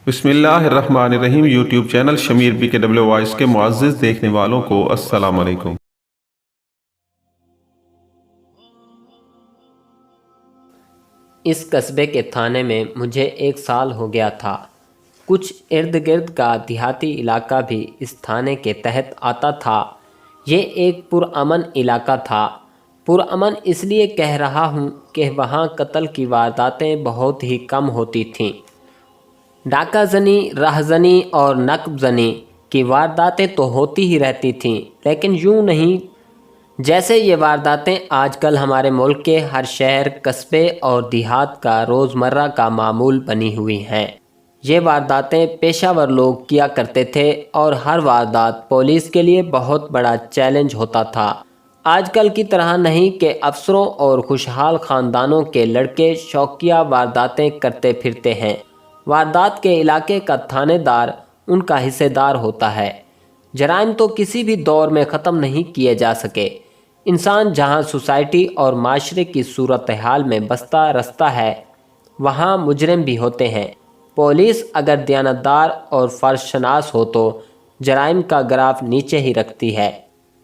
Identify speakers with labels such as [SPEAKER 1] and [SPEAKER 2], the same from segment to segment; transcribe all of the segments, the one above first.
[SPEAKER 1] बिस्मिल्लाहिर्रहमानिर्रहीम। YouTube channel Shamir BKW voice के मुअज़्ज़िज़ देखने वालों को अस्सलाम वालेकुम।
[SPEAKER 2] इस कस्बे के थाने में मुझे 1 साल हो गया था। कुछ इर्द गिर्द का देहाती इलाका भी इस थाने के तहत आता था। ये एक पुरअमन इलाका था। पुरअमन इसलिए कह रहा हूँ कि वहाँ कत्ल की वारदातें बहुत ही कम होती थीं। डाका जनी, राहजनी और नक्ब जनी की वारदातें तो होती ही रहती थीं, लेकिन यूँ नहीं जैसे ये वारदातें आजकल हमारे मुल्क के हर शहर, कस्बे और देहात का रोज़मर्रा का मामूल बनी हुई हैं। ये वारदातें पेशावर लोग किया करते थे और हर वारदात पुलिस के लिए बहुत बड़ा चैलेंज होता था। आजकल की तरह नहीं कि अफसरों और खुशहाल ख़ानदानों के लड़के शौकिया वारदातें करते फिरते हैं। वारदात के इलाके का थानेदार उनका हिस्सेदार होता है। जराइम तो किसी भी दौर में ख़त्म नहीं किए जा सके। इंसान जहां सोसाइटी और माशरे की सूरत हाल में बसता रसता है, वहां मुजरिम भी होते हैं। पुलिस अगर दयानतदार और फ़र्जशनास हो तो जराइम का ग्राफ नीचे ही रखती है।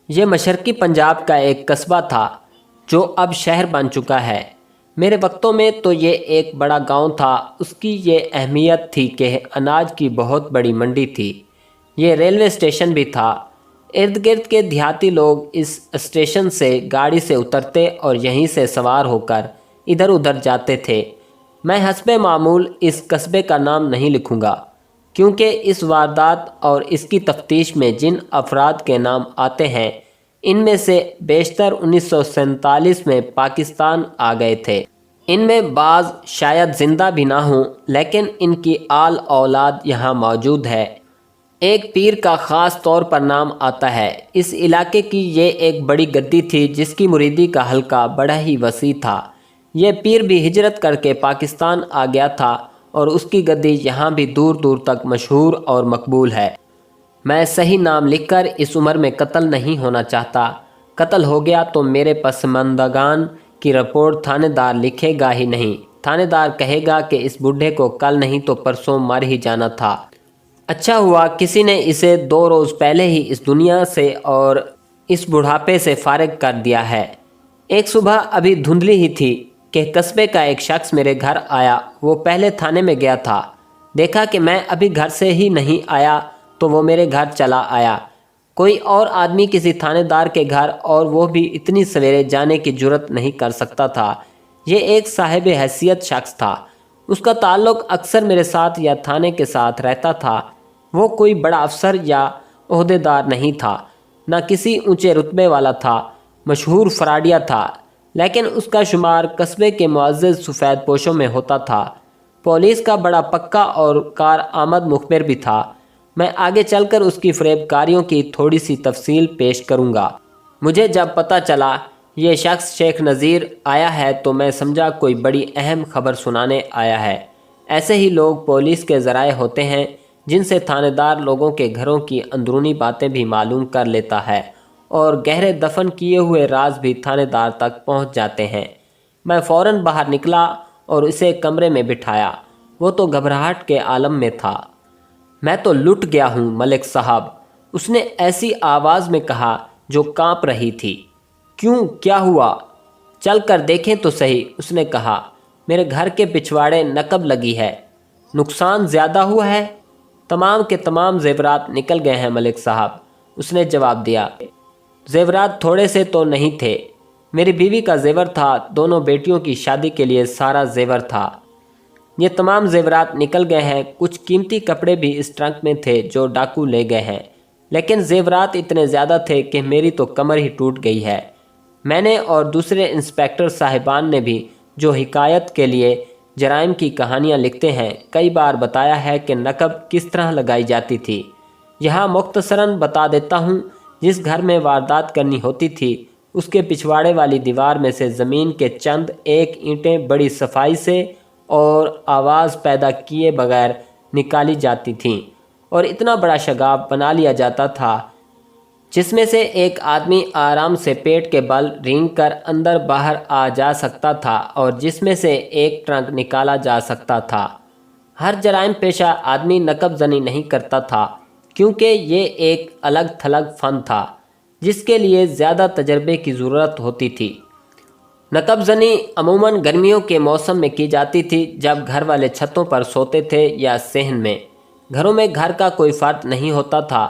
[SPEAKER 2] ये मशरक़ी पंजाब का एक कस्बा था जो अब शहर बन चुका है। मेरे वक्तों में तो ये एक बड़ा गांव था। उसकी ये अहमियत थी कि अनाज की बहुत बड़ी मंडी थी। ये रेलवे स्टेशन भी था। इर्द गिर्द के देहाती लोग इस स्टेशन से गाड़ी से उतरते और यहीं से सवार होकर इधर उधर जाते थे। मैं हस्बे मामूल इस कस्बे का नाम नहीं लिखूँगा, क्योंकि इस वारदात और इसकी तफ्तीश में जिन अफराद के नाम आते हैं, इनमें से बेशतर 1947 में पाकिस्तान आ गए थे। इनमें बाज़ शायद ज़िंदा भी ना हों, लेकिन इनकी आल औलाद यहाँ मौजूद है। एक पीर का ख़ास तौर पर नाम आता है। इस इलाके की ये एक बड़ी गद्दी थी जिसकी मुरीदी का हल्का बड़ा ही वसी था। ये पीर भी हिजरत करके पाकिस्तान आ गया था और उसकी गद्दी यहाँ भी दूर दूर तक मशहूर और मकबूल है। मैं सही नाम लिखकर इस उम्र में कत्ल नहीं होना चाहता। कत्ल हो गया तो मेरे पसमानदागान की रिपोर्ट थानेदार लिखेगा ही नहीं। थानेदार कहेगा कि इस बूढ़े को कल नहीं तो परसों मर ही जाना था। अच्छा हुआ किसी ने इसे 2 रोज़ पहले ही इस दुनिया से और इस बुढ़ापे से फारिग कर दिया है। एक सुबह अभी धुंधली ही थी कि कस्बे का एक शख्स मेरे घर आया। वो पहले थाने में गया था। देखा कि मैं अभी घर से ही नहीं आया तो वो मेरे घर चला आया। कोई और आदमी किसी थानेदार के घर, और वो भी इतनी सवेरे, जाने की जुर्रत नहीं कर सकता था। ये एक साहिब हैसियत शख्स था। उसका ताल्लुक़ अक्सर मेरे साथ या थाने के साथ रहता था। वो कोई बड़ा अफसर या ओहदेदार नहीं था, न किसी ऊंचे रुतबे वाला था। मशहूर फराडिया था, लेकिन उसका शुमार कस्बे के मुअज़्ज़ज़ सफ़ेद पोशों में होता था। पुलिस का बड़ा पक्का और कार आमद मुखबिर भी था। मैं आगे चलकर उसकी फ़रेबकारियों की थोड़ी सी तफसील पेश करूँगा। मुझे जब पता चला ये शख्स शेख नज़ीर आया है तो मैं समझा कोई बड़ी अहम खबर सुनाने आया है। ऐसे ही लोग पुलिस के ज़राए होते हैं जिनसे थानेदार लोगों के घरों की अंदरूनी बातें भी मालूम कर लेता है और गहरे दफन किए हुए राज भी थानेदार तक पहुंच जाते हैं। मैं फ़ौरन बाहर निकला और इसे कमरे में बिठाया। वो तो घबराहट के आलम में था। मैं तो लुट गया हूँ मलिक साहब, उसने ऐसी आवाज़ में कहा जो कांप रही थी। क्यों, क्या हुआ? चल कर देखें तो सही, उसने कहा। मेरे घर के पिछवाड़े नकब लगी है। नुकसान ज़्यादा हुआ है? तमाम के तमाम ज़ेवरात निकल गए हैं मलिक साहब, उसने जवाब दिया। ज़ेवरात थोड़े से तो नहीं थे। मेरी बीवी का ज़ेवर था, दोनों बेटियों की शादी के लिए सारा ज़ेवर था। ये तमाम ज़ेवरात निकल गए हैं। कुछ कीमती कपड़े भी इस ट्रंक में थे जो डाकू ले गए हैं, लेकिन ज़ेवरात इतने ज़्यादा थे कि मेरी तो कमर ही टूट गई है। मैंने और दूसरे इंस्पेक्टर साहिबान ने भी, जो हिकायत के लिए जराइम की कहानियाँ लिखते हैं, कई बार बताया है कि नकब किस तरह लगाई जाती थी। यहाँ मुख्तसरन बता देता हूँ। जिस घर में वारदात करनी होती थी उसके पिछवाड़े वाली दीवार में से ज़मीन के चंद एक ईंटें बड़ी सफाई से और आवाज़ पैदा किए बगैर निकाली जाती थीं और इतना बड़ा शगाफ बना लिया जाता था जिसमें से एक आदमी आराम से पेट के बल रेंग कर अंदर बाहर आ जा सकता था और जिसमें से एक ट्रंक निकाला जा सकता था। हर जराइम पेशा आदमी नकब ज़नी नहीं करता था, क्योंकि ये एक अलग थलग फ़न था जिसके लिए ज़्यादा तजर्बे की ज़रूरत होती थी। नकब ज़नी अमूमन गर्मियों के मौसम में की जाती थी, जब घर वाले छतों पर सोते थे या सहन में। घरों में घर का कोई फ़र्द नहीं होता था।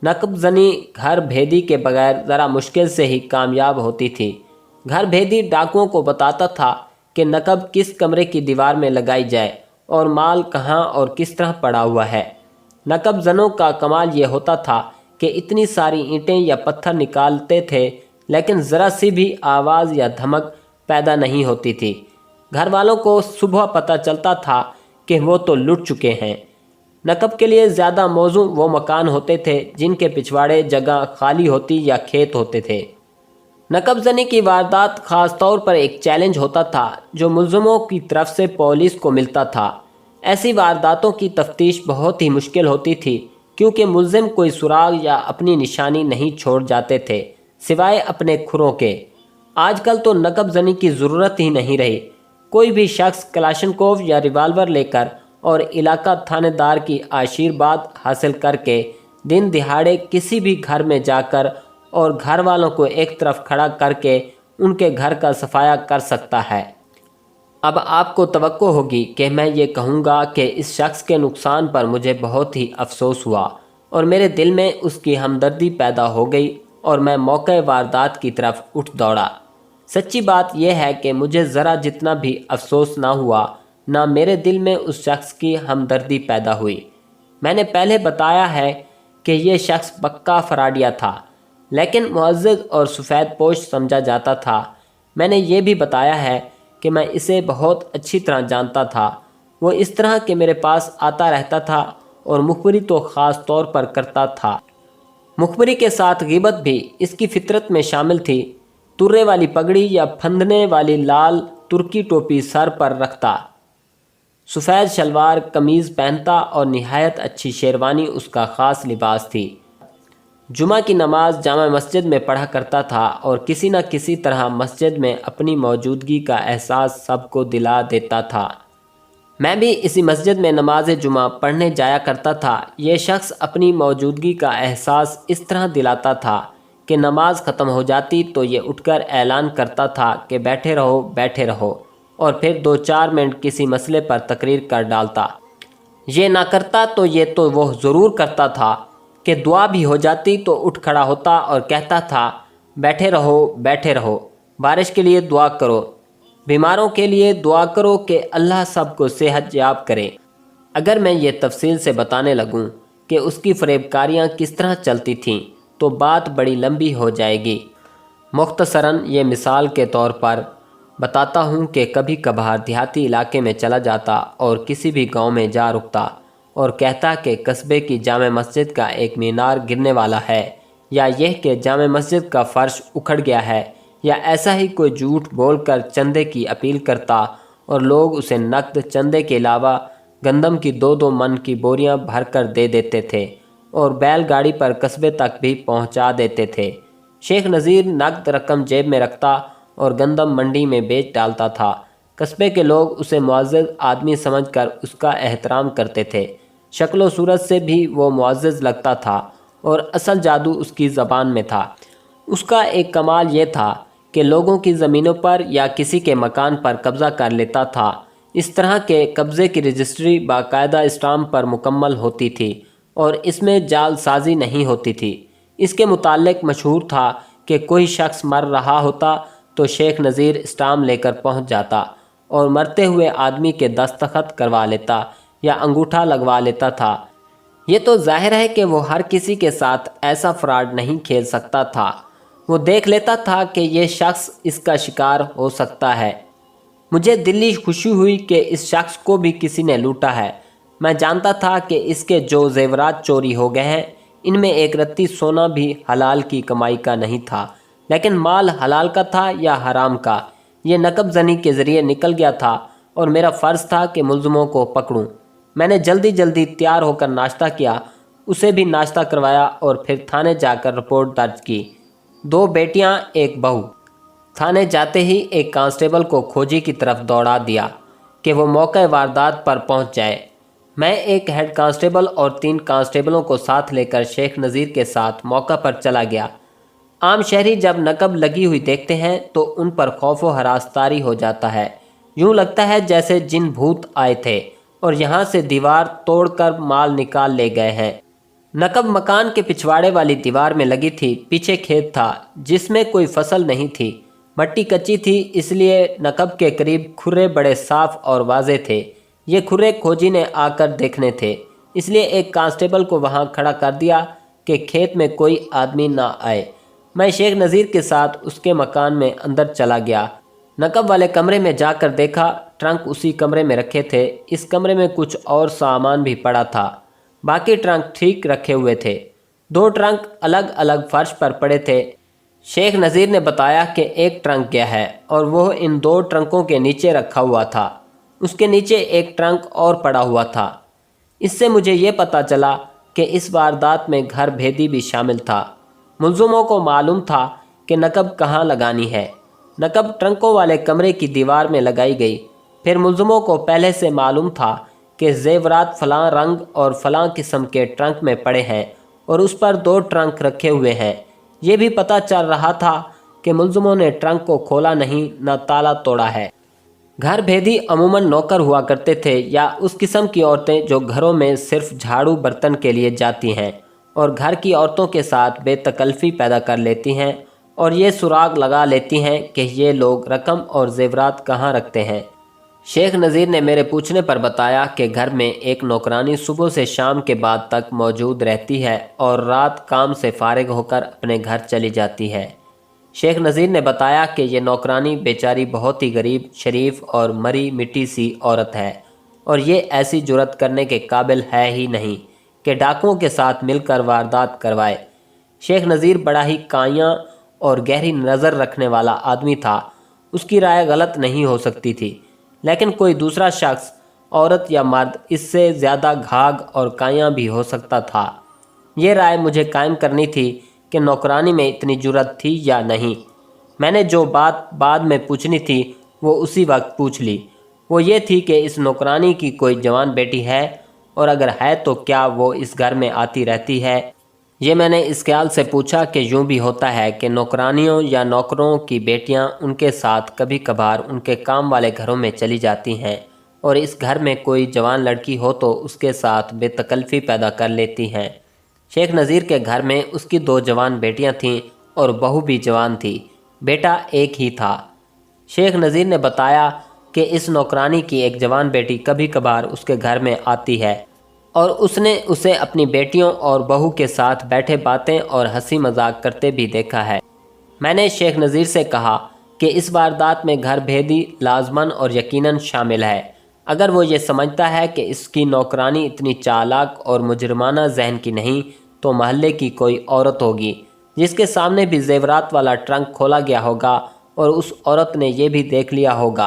[SPEAKER 2] नकब ज़नी घर भेदी के बगैर ज़रा मुश्किल से ही कामयाब होती थी। घर भेदी डाकुओं को बताता था कि नकब किस कमरे की दीवार में लगाई जाए और माल कहाँ और किस तरह पड़ा हुआ है। नकब ज़नों का कमाल ये होता था कि इतनी सारी ईंटें या पत्थर निकालते थे, लेकिन ज़रा सी भी आवाज़ या धमक पैदा नहीं होती थी। घर वालों को सुबह पता चलता था कि वो तो लुट चुके हैं। नकब के लिए ज़्यादा मौजू वो मकान होते थे जिनके पिछवाड़े जगह खाली होती या खेत होते थे। नकब ज़नी की वारदात ख़ास तौर पर एक चैलेंज होता था जो मुलज़िमों की तरफ से पुलिस को मिलता था। ऐसी वारदातों की तफ्तीश बहुत ही मुश्किल होती थी, क्योंकि मुलज़िम कोई सुराग या अपनी निशानी नहीं छोड़ जाते थे सिवाय अपने खुरों के। आजकल तो नकब ज़नी की ज़रूरत ही नहीं रही। कोई भी शख्स कलाशनकोव या रिवाल्वर लेकर और इलाका थानेदार की आशीर्वाद हासिल करके दिन दिहाड़े किसी भी घर में जाकर और घर वालों को एक तरफ खड़ा करके उनके घर का सफाया कर सकता है। अब आपको तवक्को होगी कि मैं ये कहूँगा कि इस शख्स के नुकसान पर मुझे बहुत ही अफसोस हुआ और मेरे दिल में उसकी हमदर्दी पैदा हो गई और मैं मौके वारदात की तरफ उठ दौड़ा। सच्ची बात यह है कि मुझे ज़रा जितना भी अफसोस ना हुआ, ना मेरे दिल में उस शख्स की हमदर्दी पैदा हुई। मैंने पहले बताया है कि ये शख्स पक्का फराडिया था, लेकिन मुअज़्ज़ज़ और सफ़ेद पोश समझा जाता था। मैंने ये भी बताया है कि मैं इसे बहुत अच्छी तरह जानता था। वो इस तरह के मेरे पास आता रहता था और मुखबरी तो ख़ास तौर पर करता था। मुखबरी के साथ ग़ीबत भी इसकी फितरत में शामिल थी। तुर्रे वाली पगड़ी या फंदने वाली लाल तुर्की टोपी सर पर रखता, सफ़ेद शलवार कमीज़ पहनता और निहायत अच्छी शेरवानी उसका ख़ास लिबास थी। जुमा की नमाज जामा मस्जिद में पढ़ा करता था और किसी न किसी तरह मस्जिद में अपनी मौजूदगी का एहसास सबको दिला देता था। मैं भी इसी मस्जिद में नमाज जुमा पढ़ने जाया करता था। ये शख्स अपनी मौजूदगी का एहसास इस तरह दिलाता था कि नमाज ख़त्म हो जाती तो ये उठकर ऐलान करता था कि बैठे रहो, और फिर 2-4 मिनट किसी मसले पर तकरीर कर डालता। ये ना करता तो ये तो वो ज़रूर करता था कि दुआ भी हो जाती तो उठ खड़ा होता और कहता था, बैठे रहो, बारिश के लिए दुआ करो, बीमारों के लिए दुआ करो कि अल्लाह सबको सेहत याब करे। अगर मैं ये तफसील से बताने लगूं कि उसकी फरेबकारियाँ किस तरह चलती थीं तो बात बड़ी लंबी हो जाएगी। मुख्तसरन ये मिसाल के तौर पर बताता हूँ कि कभी कभार देहाती इलाके में चला जाता और किसी भी गांव में जा रुकता और कहता कि कस्बे की जामे मस्जिद का एक मीनार गिरने वाला है, या यह कि जामे मस्जिद का फ़र्श उखड़ गया है, या ऐसा ही कोई झूठ बोलकर चंदे की अपील करता और लोग उसे नकद चंदे के अलावा गंदम की 2-2 मन की बोरियां भरकर दे देते थे और बैलगाड़ी पर कस्बे तक भी पहुंचा देते थे। शेख नज़ीर नकद रकम जेब में रखता और गंदम मंडी में बेच डालता था। कस्बे के लोग उसे मुअज़्ज़ज़ आदमी समझकर उसका एहतराम करते थे। शक्ल सूरत से भी वो मुअज़्ज़ज़ लगता था और असल जादू उसकी ज़बान में था। उसका एक कमाल ये था कि लोगों की ज़मीनों पर या किसी के मकान पर कब्ज़ा कर लेता था। इस तरह के कब्ज़े की रजिस्ट्री बाकायदा स्टाम्प पर मुकम्मल होती थी और इसमें जालसाजी नहीं होती थी। इसके मुताल्लिक मशहूर था कि कोई शख्स मर रहा होता तो शेख नज़ीर स्टाम्प लेकर पहुंच जाता और मरते हुए आदमी के दस्तखत करवा लेता या अंगूठा लगवा लेता था। ये तो जाहिर है कि वो हर किसी के साथ ऐसा फ्रॉड नहीं खेल सकता था। वो देख लेता था कि ये शख्स इसका शिकार हो सकता है। मुझे दिली खुशी हुई कि इस शख्स को भी किसी ने लूटा है। मैं जानता था कि इसके जो जेवरात चोरी हो गए हैं, इनमें एक रत्ती सोना भी हलाल की कमाई का नहीं था, लेकिन माल हलाल का था या हराम का, ये नकब ज़नी के ज़रिए निकल गया था और मेरा फ़र्ज़ था कि मुलज़िमों को पकड़ूं। मैंने जल्दी जल्दी तैयार होकर नाश्ता किया, उसे भी नाश्ता करवाया और फिर थाने जाकर रिपोर्ट दर्ज की। 2 बेटियां, 1 बहू। थाने जाते ही एक कांस्टेबल को खोजी की तरफ दौड़ा दिया कि वो मौके वारदात पर पहुंच जाए। मैं एक हेड कांस्टेबल और 3 कांस्टेबलों को साथ लेकर शेख नज़ीर के साथ मौका पर चला गया। आम शहरी जब नकब लगी हुई देखते हैं तो उन पर खौफ व हरास तारी हो जाता है। यूं लगता है जैसे जिन भूत आए थे और यहाँ से दीवार तोड़कर माल निकाल ले गए हैं। नकब मकान के पिछवाड़े वाली दीवार में लगी थी। पीछे खेत था जिसमें कोई फसल नहीं थी। मट्टी कच्ची थी, इसलिए नकब के करीब खुर्रे बड़े साफ और वाजे थे। ये खुर्रे खोजी ने आकर देखने थे, इसलिए एक कांस्टेबल को वहां खड़ा कर दिया कि खेत में कोई आदमी ना आए। मैं शेख नज़ीर के साथ उसके मकान में अंदर चला गया। नकब वाले कमरे में जाकर देखा, ट्रंक उसी कमरे में रखे थे। इस कमरे में कुछ और सामान भी पड़ा था, बाकी ट्रंक ठीक रखे हुए थे। 2 ट्रंक अलग अलग फर्श पर पड़े थे। शेख नज़ीर ने बताया कि एक ट्रंक गया है और वो इन 2 ट्रंकों के नीचे रखा हुआ था। उसके नीचे एक ट्रंक और पड़ा हुआ था। इससे मुझे ये पता चला कि इस वारदात में घर भेदी भी शामिल था। मुलज़िमों को मालूम था कि नकब कहाँ लगानी है। नकब ट्रंकों वाले कमरे की दीवार में लगाई गई। फिर मुलज़िमों को पहले से मालूम था कि ज़ेवरात फ़लाँ रंग और फ़लाँ किस्म के ट्रंक में पड़े हैं और उस पर 2 ट्रंक रखे हुए हैं। ये भी पता चल रहा था कि मुलज़िमों ने ट्रंक को खोला नहीं, न ताला तोड़ा है। घर भेदी अमूमन नौकर हुआ करते थे या उस किस्म की औरतें जो घरों में सिर्फ झाड़ू बर्तन के लिए जाती हैं और घर की औरतों के साथ बेतकल्फ़ी पैदा कर लेती हैं और ये सुराग लगा लेती हैं कि ये लोग रकम और ज़ेवरात कहाँ रखते हैं। शेख नज़ीर ने मेरे पूछने पर बताया कि घर में एक नौकरानी सुबह से शाम के बाद तक मौजूद रहती है और रात काम से फारिग होकर अपने घर चली जाती है। शेख नज़ीर ने बताया कि ये नौकरानी बेचारी बहुत ही गरीब, शरीफ और मरी मिट्टी सी औरत है और ये ऐसी जुर्रत करने के काबिल है ही नहीं कि डाकुओं के साथ मिलकर वारदात करवाए। शेख नज़ीर बड़ा ही काया और गहरी नज़र रखने वाला आदमी था। उसकी राय गलत नहीं हो सकती थी, लेकिन कोई दूसरा शख्स, औरत या मर्द, इससे ज़्यादा घाघ और काया भी हो सकता था। ये राय मुझे कायम करनी थी कि नौकरानी में इतनी जुर्रत थी या नहीं। मैंने जो बात बाद में पूछनी थी वो उसी वक्त पूछ ली। वो ये थी कि इस नौकरानी की कोई जवान बेटी है और अगर है तो क्या वो इस घर में आती रहती है। ये मैंने इस ख्याल से पूछा कि यूँ भी होता है कि नौकरानियों या नौकरों की बेटियां उनके साथ कभी कभार उनके काम वाले घरों में चली जाती हैं और इस घर में कोई जवान लड़की हो तो उसके साथ बेतकल्फ़ी पैदा कर लेती हैं। शेख नज़ीर के घर में उसकी 2 जवान बेटियां थीं और बहू भी जवान थी। बेटा एक ही था। शेख नज़ीर ने बताया कि इस नौकरानी की एक जवान बेटी कभी कभार उसके घर में आती है और उसने उसे अपनी बेटियों और बहू के साथ बैठे बातें और हंसी मजाक करते भी देखा है। मैंने शेख नज़ीर से कहा कि इस वारदात में घर भेदी लाजमन और यकीनन शामिल है। अगर वो ये समझता है कि इसकी नौकरानी इतनी चालाक और मुजरमाना जहन की नहीं तो महल्ले की कोई औरत होगी जिसके सामने भी ज़ेवरात वाला ट्रंक खोला गया होगा और उस औरत ने यह भी देख लिया होगा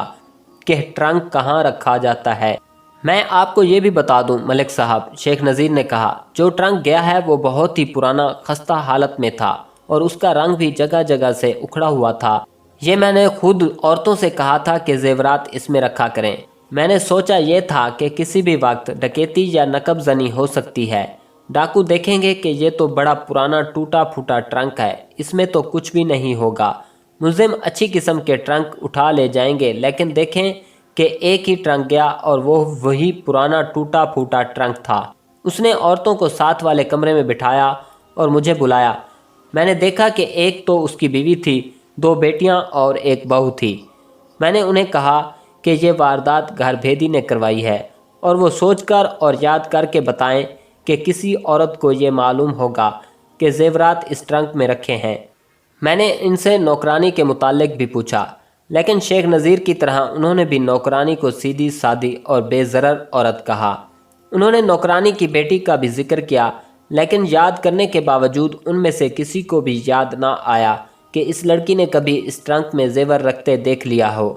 [SPEAKER 2] कि ट्रंक कहाँ रखा जाता है। मैं आपको ये भी बता दूं मलिक साहब, शेख नज़ीर ने कहा, जो ट्रंक गया है वो बहुत ही पुराना खस्ता हालत में था और उसका रंग भी जगह जगह से उखड़ा हुआ था। ये मैंने खुद औरतों से कहा था कि ज़ेवरात इसमें रखा करें। मैंने सोचा ये था कि किसी भी वक्त डकैती या नकब जनी हो सकती है। डाकू देखेंगे कि ये तो बड़ा पुराना टूटा फूटा ट्रंक है, इसमें तो कुछ भी नहीं होगा। मुलजिम अच्छी किस्म के ट्रंक उठा ले जाएंगे, लेकिन देखें कि एक ही ट्रंक गया और वो वही पुराना टूटा फूटा ट्रंक था। उसने औरतों को साथ वाले कमरे में बिठाया और मुझे बुलाया। मैंने देखा कि एक तो उसकी बीवी थी, 2 बेटियां और एक बहू थी। मैंने उन्हें कहा कि ये वारदात घर भेदी ने करवाई है और वो सोचकर और याद करके बताएं कि किसी औरत को ये मालूम होगा कि ज़ेवरात इस ट्रंक में रखे हैं। मैंने इनसे नौकरानी के मुतालिक भी पूछा, लेकिन शेख नज़ीर की तरह उन्होंने भी नौकरानी को सीधी सादी और बेज़रर औरत कहा। उन्होंने नौकरानी की बेटी का भी जिक्र किया, लेकिन याद करने के बावजूद उनमें से किसी को भी याद ना आया कि इस लड़की ने कभी इस ट्रंक में जेवर रखते देख लिया हो।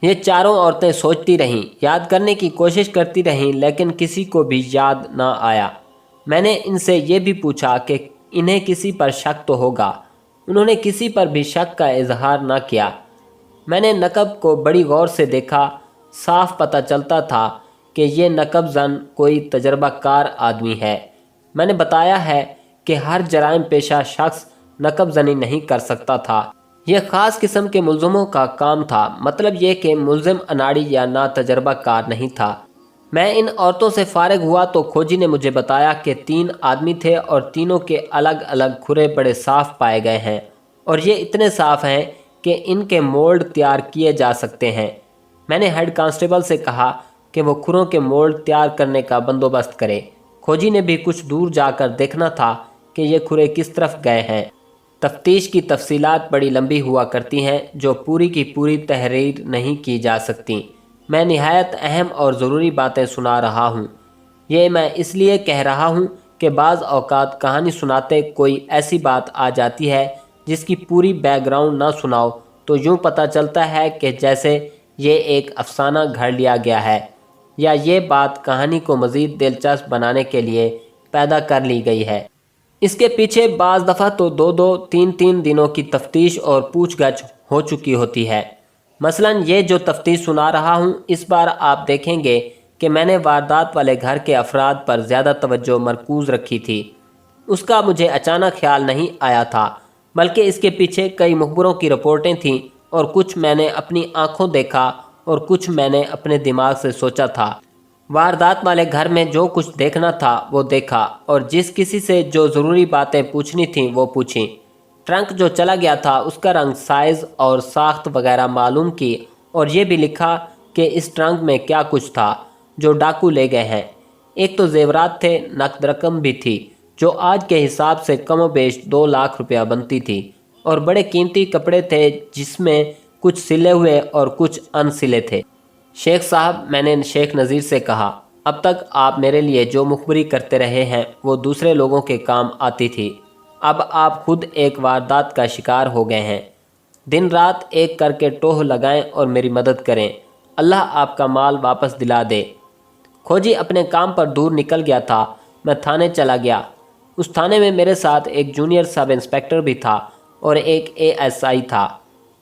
[SPEAKER 2] ये चारों औरतें सोचती रहीं, याद करने की कोशिश करती रहीं, लेकिन किसी को भी याद ना आया। मैंने इनसे ये भी पूछा कि इन्हें किसी पर शक तो होगा। उन्होंने किसी पर भी शक का इजहार ना किया। मैंने नकब को बड़ी गौर से देखा। साफ पता चलता था کہ یہ نقب زن کوئی تجربہ کار آدمی ہے۔ میں نے بتایا ہے کہ ہر جرائم پیشہ شخص نقب زنی نہیں کر سکتا تھا، یہ خاص قسم کے ملزموں کا کام تھا، مطلب یہ کہ ملزم اناڑی یا نا تجربہ کار نہیں تھا۔ میں ان عورتوں سے فارغ ہوا تو کھوجی نے مجھے بتایا کہ 3 آدمی تھے اور تینوں کے الگ الگ کھرے بڑے صاف پائے گئے ہیں، اور یہ اتنے صاف ہیں کہ ان کے مولڈ تیار کیے جا سکتے ہیں۔ میں نے ہیڈ کانسٹیبل سے کہا کہ وہ کھروں کے مولڈ تیار کرنے کا بندوبست کرے۔ کھوجی نے بھی کچھ دور جا کر دیکھنا تھا کہ یہ کھرے کس طرف گئے ہیں۔ تفتیش کی تفصیلات بڑی لمبی ہوا کرتی ہیں جو پوری کی پوری تحریر نہیں کی جا سکتی۔ میں نہایت اہم اور ضروری باتیں سنا رہا ہوں۔ یہ میں اس لیے کہہ رہا ہوں کہ بعض اوقات کہانی سناتے کوئی ایسی بات آ جاتی ہے جس کی پوری بیک گراؤنڈ نہ سناؤ تو یوں پتہ چلتا ہے کہ جیسے یہ ایک افسانہ گھڑ لیا گیا ہے، یا یہ بات کہانی کو مزید دلچسپ بنانے کے لیے پیدا کر لی گئی ہے۔ اس کے پیچھے بعض دفعہ تو 2 3 دنوں کی تفتیش اور پوچھ گچھ ہو چکی ہوتی ہے۔ مثلا یہ جو تفتیش سنا رہا ہوں، اس بار آپ دیکھیں گے کہ میں نے واردات والے گھر کے افراد پر زیادہ توجہ مرکوز رکھی تھی۔ اس کا مجھے اچانک خیال نہیں آیا تھا، بلکہ اس کے پیچھے کئی مخبروں کی رپورٹیں تھیں، اور کچھ میں نے اپنی آنکھوں دیکھا اور کچھ میں نے اپنے دماغ سے سوچا تھا۔ واردات والے گھر میں جو کچھ دیکھنا تھا وہ دیکھا، اور جس کسی سے جو ضروری باتیں پوچھنی تھیں وہ پوچھیں۔ ٹرنک جو چلا گیا تھا اس کا رنگ، سائز اور ساخت وغیرہ معلوم کی، اور یہ بھی لکھا کہ اس ٹرنک میں کیا کچھ تھا جو ڈاکو لے گئے ہیں۔ ایک تو زیورات تھے، نقد رقم بھی تھی جو آج کے حساب سے کم و بیش 2 لاکھ روپیہ بنتی تھی، اور بڑے قیمتی کپڑے تھے جس میں کچھ سلے ہوئے اور کچھ ان سلے تھے۔ شیخ صاحب، میں نے شیخ نذیر سے کہا، اب تک آپ میرے لیے جو مخبری کرتے رہے ہیں وہ دوسرے لوگوں کے کام آتی تھی، اب آپ خود ایک واردات کا شکار ہو گئے ہیں۔ دن رات ایک کر کے ٹوہ لگائیں اور میری مدد کریں، اللہ آپ کا مال واپس دلا دے۔ کھوجی اپنے کام پر دور نکل گیا تھا، میں تھانے چلا گیا۔ اس تھانے میں میرے ساتھ ایک جونیئر سب انسپیکٹر بھی تھا اور ایک ASI تھا۔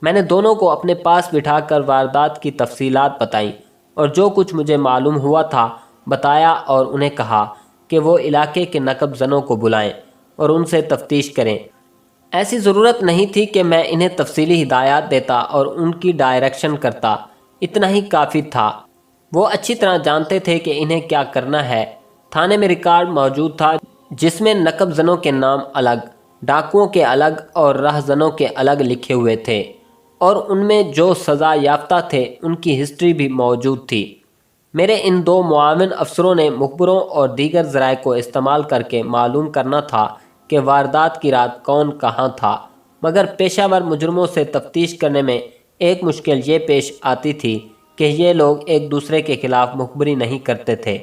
[SPEAKER 2] میں نے دونوں کو اپنے پاس بٹھا کر واردات کی تفصیلات بتائیں، اور جو کچھ مجھے معلوم ہوا تھا بتایا، اور انہیں کہا کہ وہ علاقے کے نقب زنوں کو بلائیں اور ان سے تفتیش کریں۔ ایسی ضرورت نہیں تھی کہ میں انہیں تفصیلی ہدایات دیتا اور ان کی ڈائریکشن کرتا، اتنا ہی کافی تھا۔ وہ اچھی طرح جانتے تھے کہ انہیں کیا کرنا ہے۔ تھانے میں ریکارڈ موجود تھا جس میں نقب زنوں کے نام الگ، ڈاکوؤں کے الگ اور رہ زنوں کے الگ لکھے ہوئے تھے، اور ان میں جو سزا یافتہ تھے ان کی ہسٹری بھی موجود تھی۔ میرے ان 2 معاون افسروں نے مخبروں اور دیگر ذرائع کو استعمال کر کے معلوم کرنا تھا کہ واردات کی رات کون کہاں تھا، مگر پیشہ ور مجرموں سے تفتیش کرنے میں ایک مشکل یہ پیش آتی تھی کہ یہ لوگ ایک دوسرے کے خلاف مخبری نہیں کرتے تھے۔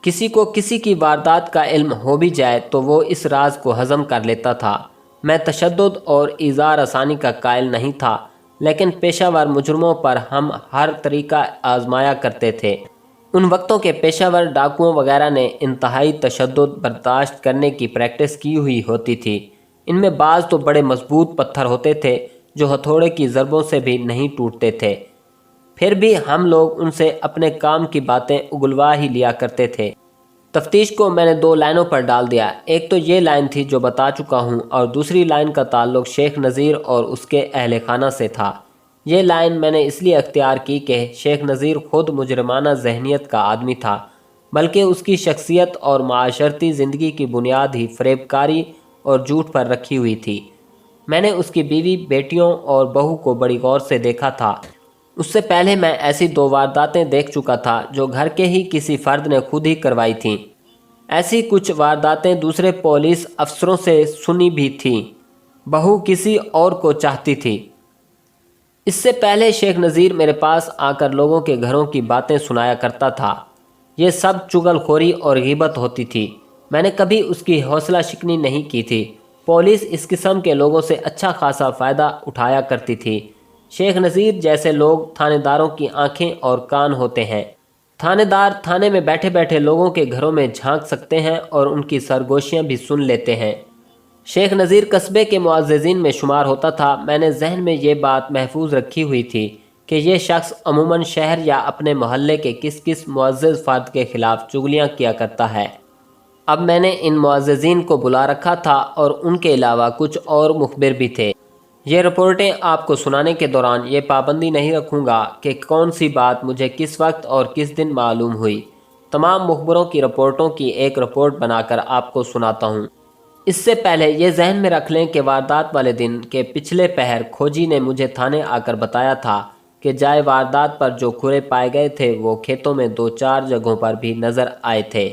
[SPEAKER 2] کسی کو کسی کی واردات کا علم ہو بھی جائے تو وہ اس راز کو ہضم کر لیتا تھا۔ میں تشدد اور ایذا رسانی کا قائل نہیں تھا، لیکن پیشہ ور مجرموں پر ہم ہر طریقہ آزمایا کرتے تھے۔ ان وقتوں کے پیشہ ور ڈاکوؤں وغیرہ نے انتہائی تشدد برداشت کرنے کی پریکٹس کی ہوئی ہوتی تھی۔ ان میں بعض تو بڑے مضبوط پتھر ہوتے تھے جو ہتھوڑے کی ضربوں سے بھی نہیں ٹوٹتے تھے، پھر بھی ہم لوگ ان سے اپنے کام کی باتیں اگلوا ہی لیا کرتے تھے۔ تفتیش کو میں نے 2 لائنوں پر ڈال دیا، ایک تو یہ لائن تھی جو بتا چکا ہوں، اور دوسری لائن کا تعلق شیخ نذیر اور اس کے اہل خانہ سے تھا۔ یہ لائن میں نے اس لیے اختیار کی کہ شیخ نذیر خود مجرمانہ ذہنیت کا آدمی تھا، بلکہ اس کی شخصیت اور معاشرتی زندگی کی بنیاد ہی فریب کاری اور جھوٹ پر رکھی ہوئی تھی۔ میں نے اس کی بیوی، بیٹیوں اور بہو کو بڑی غور سے دیکھا تھا۔ اس سے پہلے میں ایسی 2 وارداتیں دیکھ چکا تھا جو گھر کے ہی کسی فرد نے خود ہی کروائی تھیں۔ ایسی کچھ وارداتیں دوسرے پولیس افسروں سے سنی بھی تھیں، بہو کسی اور کو چاہتی تھی۔ اس سے پہلے شیخ نذیر میرے پاس آ کر لوگوں کے گھروں کی باتیں سنایا کرتا تھا۔ یہ سب چغل خوری اور غیبت ہوتی تھی۔ میں نے کبھی اس کی حوصلہ شکنی نہیں کی تھی۔ پولیس اس قسم کے لوگوں سے اچھا خاصا فائدہ اٹھایا کرتی تھی۔ شیخ نذیر جیسے لوگ تھانے داروں کی آنکھیں اور کان ہوتے ہیں۔ تھانے دار تھانے میں بیٹھے بیٹھے لوگوں کے گھروں میں جھانک سکتے ہیں اور ان کی سرگوشیاں بھی سن لیتے ہیں۔ شیخ نذیر قصبے کے معززین میں شمار ہوتا تھا۔ میں نے ذہن میں یہ بات محفوظ رکھی ہوئی تھی کہ یہ شخص عموماً شہر یا اپنے محلے کے کس معزز فرد کے خلاف چغلیاں کیا کرتا ہے۔ اب میں نے ان معززین کو بلا رکھا تھا اور ان کے علاوہ کچھ اور مخبر بھی تھے۔ یہ رپورٹیں آپ کو سنانے کے دوران یہ پابندی نہیں رکھوں گا کہ کون سی بات مجھے کس وقت اور کس دن معلوم ہوئی۔ تمام مخبروں کی رپورٹوں کی ایک رپورٹ بنا کر آپ کو سناتا ہوں۔ اس سے پہلے یہ ذہن میں رکھ لیں کہ واردات والے دن کے پچھلے پہر کھوجی نے مجھے تھانے آ کر بتایا تھا کہ جائے واردات پر جو کھرے پائے گئے تھے وہ کھیتوں میں 2-4 جگہوں پر بھی نظر آئے تھے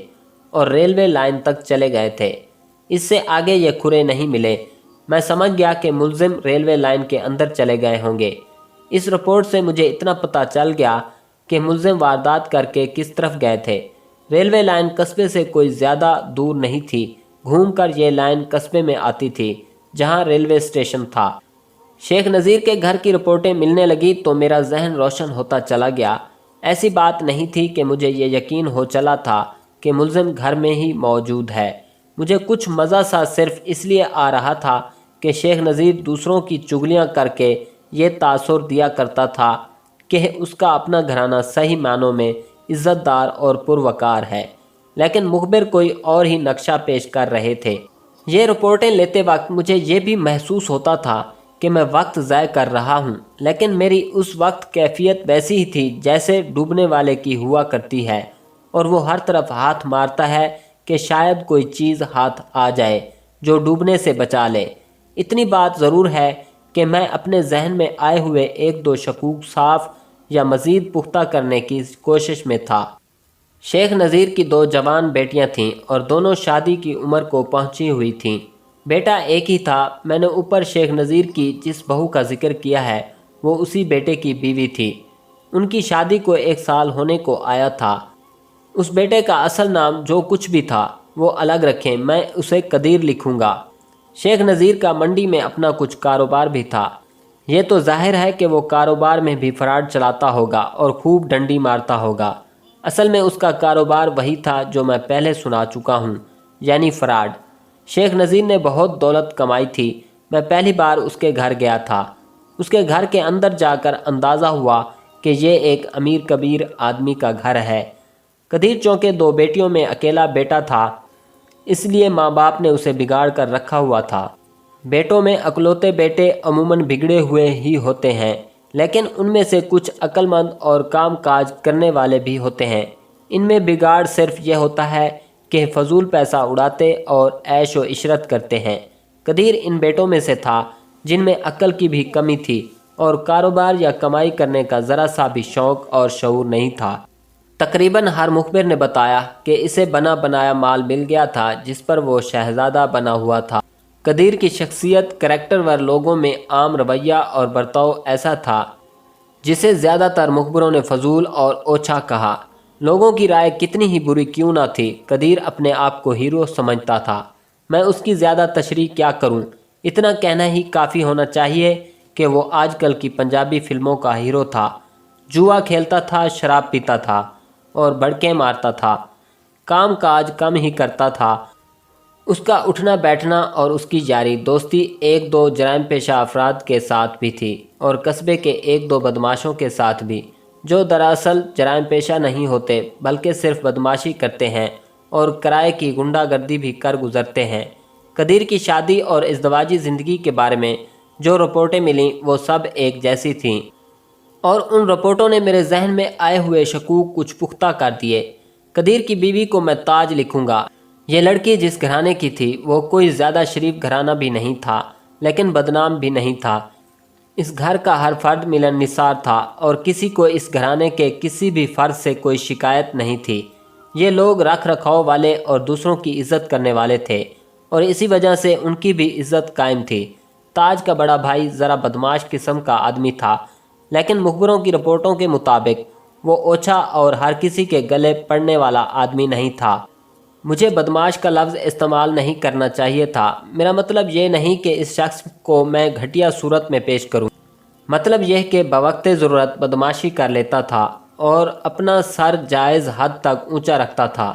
[SPEAKER 2] اور ریلوے لائن تک چلے گئے تھے۔ اس سے آگے یہ کھرے نہیں ملے۔ میں سمجھ گیا کہ ملزم ریلوے لائن کے اندر چلے گئے ہوں گے۔ اس رپورٹ سے مجھے اتنا پتہ چل گیا کہ ملزم واردات کر کے کس طرف گئے تھے۔ ریلوے لائن قصبے سے کوئی زیادہ دور نہیں تھی۔ گھوم کر یہ لائن قصبے میں آتی تھی جہاں ریلوے اسٹیشن تھا۔ شیخ نذیر کے گھر کی رپورٹیں ملنے لگی تو میرا ذہن روشن ہوتا چلا گیا۔ ایسی بات نہیں تھی کہ مجھے یہ یقین ہو چلا تھا کہ ملزم گھر میں ہی موجود ہے۔ مجھے کچھ مزہ سا صرف اس لیے آ رہا تھا کہ شیخ نذیر دوسروں کی چغلیاں کر کے یہ تاثر دیا کرتا تھا کہ اس کا اپنا گھرانہ صحیح معنوں میں عزت دار اور پروقار ہے، لیکن مخبر کوئی اور ہی نقشہ پیش کر رہے تھے۔ یہ رپورٹیں لیتے وقت مجھے یہ بھی محسوس ہوتا تھا کہ میں وقت ضائع کر رہا ہوں، لیکن میری اس وقت کیفیت ویسی ہی تھی جیسے ڈوبنے والے کی ہوا کرتی ہے، اور وہ ہر طرف ہاتھ مارتا ہے کہ شاید کوئی چیز ہاتھ آ جائے جو ڈوبنے سے بچا لے۔ اتنی بات ضرور ہے کہ میں اپنے ذہن میں آئے ہوئے 1-2 شکوک صاف یا مزید پختہ کرنے کی کوشش میں تھا۔ شیخ نذیر کی 2 جوان بیٹیاں تھیں اور دونوں شادی کی عمر کو پہنچی ہوئی تھیں۔ بیٹا ایک ہی تھا۔ میں نے اوپر شیخ نذیر کی جس بہو کا ذکر کیا ہے وہ اسی بیٹے کی بیوی تھی۔ ان کی شادی کو 1 سال ہونے کو آیا تھا۔ اس بیٹے کا اصل نام جو کچھ بھی تھا وہ الگ رکھیں، میں اسے قدیر لکھوں گا۔ شیخ نذیر کا منڈی میں اپنا کچھ کاروبار بھی تھا۔ یہ تو ظاہر ہے کہ وہ کاروبار میں بھی فراڈ چلاتا ہوگا اور خوب ڈنڈی مارتا ہوگا۔ اصل میں اس کا کاروبار وہی تھا جو میں پہلے سنا چکا ہوں، یعنی فراڈ۔ شیخ نذیر نے بہت دولت کمائی تھی۔ میں پہلی بار اس کے گھر گیا تھا۔ اس کے گھر کے اندر جا کر اندازہ ہوا کہ یہ ایک امیر کبیر آدمی کا گھر ہے۔ قدیر چونکہ 2 بیٹیوں میں اکیلا بیٹا تھا، اس لیے ماں باپ نے اسے بگاڑ کر رکھا ہوا تھا۔ بیٹوں میں اکلوتے بیٹے عموماً بگڑے ہوئے ہی ہوتے ہیں، لیکن ان میں سے کچھ عقل مند اور کام کاج کرنے والے بھی ہوتے ہیں۔ ان میں بگاڑ صرف یہ ہوتا ہے کہ فضول پیسہ اڑاتے اور عیش و عشرت کرتے ہیں۔ قدیر ان بیٹوں میں سے تھا جن میں عقل کی بھی کمی تھی اور کاروبار یا کمائی کرنے کا ذرا سا بھی شوق اور شعور نہیں تھا۔ تقریباً ہر مخبر نے بتایا کہ اسے بنا بنایا مال مل گیا تھا جس پر وہ شہزادہ بنا ہوا تھا۔ قدیر کی شخصیت، کریکٹر ور لوگوں میں عام رویہ اور برتاؤ ایسا تھا جسے زیادہ تر مخبروں نے فضول اور اوچھا کہا۔ لوگوں کی رائے کتنی ہی بری کیوں نہ تھی، قدیر اپنے آپ کو ہیرو سمجھتا تھا۔ میں اس کی زیادہ تشریح کیا کروں، اتنا کہنا ہی کافی ہونا چاہیے کہ وہ آج کل کی پنجابی فلموں کا ہیرو تھا۔ جوا کھیلتا تھا، شراب پیتا تھا اور بڑکیں مارتا تھا۔ کام کاج کم ہی کرتا تھا۔ اس کا اٹھنا بیٹھنا اور اس کی یاری دوستی 1-2 جرائم پیشہ افراد کے ساتھ بھی تھی اور قصبے کے 1-2 بدماشوں کے ساتھ بھی، جو دراصل جرائم پیشہ نہیں ہوتے بلکہ صرف بدماشی کرتے ہیں اور کرائے کی غنڈہ گردی بھی کر گزرتے ہیں۔ قدیر کی شادی اور ازدواجی زندگی کے بارے میں جو رپورٹیں ملیں وہ سب ایک جیسی تھیں، اور ان رپورٹوں نے میرے ذہن میں آئے ہوئے شکوک کچھ پختہ کر دیے۔ قدیر کی بیوی کو میں تاج لکھوں گا۔ یہ لڑکی جس گھرانے کی تھی وہ کوئی زیادہ شریف گھرانہ بھی نہیں تھا، لیکن بدنام بھی نہیں تھا۔ اس گھر کا ہر فرد ملن نثار تھا اور کسی کو اس گھرانے کے کسی بھی فرد سے کوئی شکایت نہیں تھی۔ یہ لوگ رکھ رکھاؤ والے اور دوسروں کی عزت کرنے والے تھے اور اسی وجہ سے ان کی بھی عزت قائم تھی۔ تاج کا بڑا بھائی ذرا بدماش قسم کا آدمی تھا، لیکن مخبروں کی رپورٹوں کے مطابق وہ اوچھا اور ہر کسی کے گلے پڑنے والا آدمی نہیں تھا۔ مجھے بدماش کا لفظ استعمال نہیں کرنا چاہیے تھا۔ میرا مطلب یہ نہیں کہ اس شخص کو میں گھٹیا صورت میں پیش کروں، مطلب یہ کہ بوقت ضرورت بدماشی کر لیتا تھا اور اپنا سر جائز حد تک اونچا رکھتا تھا۔